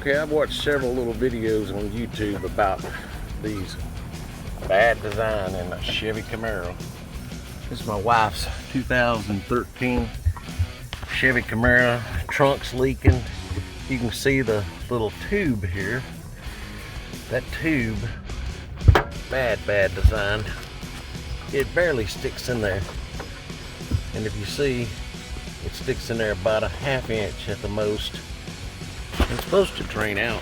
Okay, I've watched several little videos on YouTube about these bad design in a Chevy Camaro. This is my wife's 2013 Chevy Camaro. Trunk's leaking. You can see the little tube here. That tube, bad design. It barely sticks in there. And if you see, it sticks in there about a ½ inch at the most. It's supposed to drain out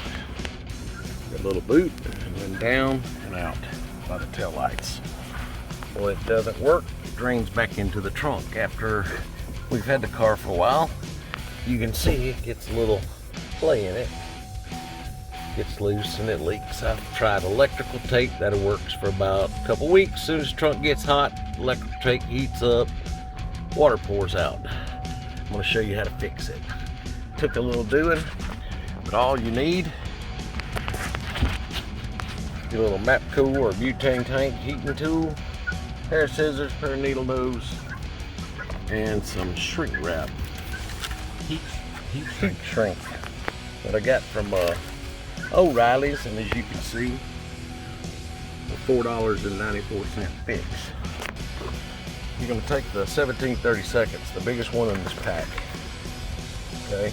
the little boot and then down and out by the tail lights. Well, it doesn't work. It drains back into the trunk after we've had the car for a while. You can see it gets a little play in it. Gets loose and it leaks. I've tried electrical tape. That works for about a couple weeks. As soon as the trunk gets hot, electrical tape heats up, water pours out. I'm going to show you how to fix it. Took a little doing, but all you need, your little MAPCO or butane tank heating tool, pair of scissors, pair of needle nose, and some shrink wrap. Heat shrink that I got from O'Reilly's, and as you can see, a $4.94 fix. You're going to take the 17/32, the biggest one in this pack. Okay,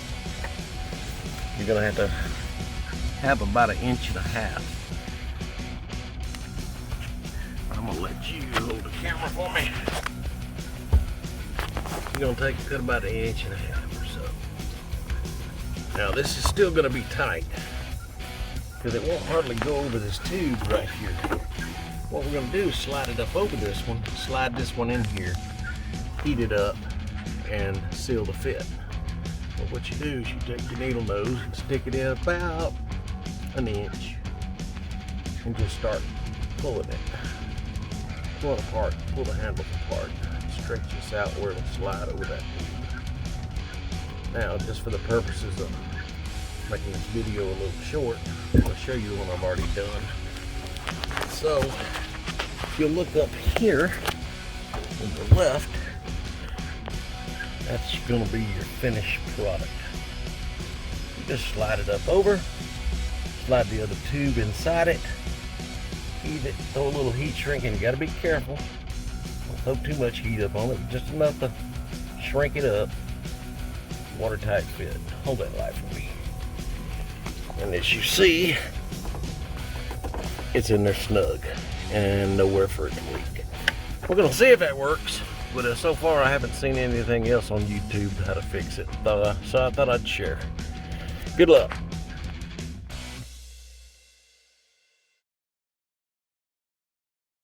you're going to have about 1.5 inches. I'm going to let you hold the camera for me. You're going to cut about 1.5 inches or so. Now this is still going to be tight because it won't hardly go over this tube right here. What we're going to do is slide it up over this one, slide this one in here, heat it up, and seal the fit. But what you do is you take your needle nose and stick it in about 1 inch and just start pulling it. Pull it apart, pull the handle apart, stretch this out where it'll slide over that tube. Now, just for the purposes of making this video a little short, I'll show you the one I've already done. So, if you'll look up here on the left, that's going to be your finished product. You just slide it up over, slide the other tube inside it, heat it, throw a little heat shrink in. You got to be careful. Don't throw too much heat up on it, just enough to shrink it up. Watertight fit. Hold that light for me. And as you see, it's in there snug and nowhere for it to leak. We're gonna see if that works, but so far I haven't seen anything else on YouTube how to fix it. So I thought I'd share. Good luck.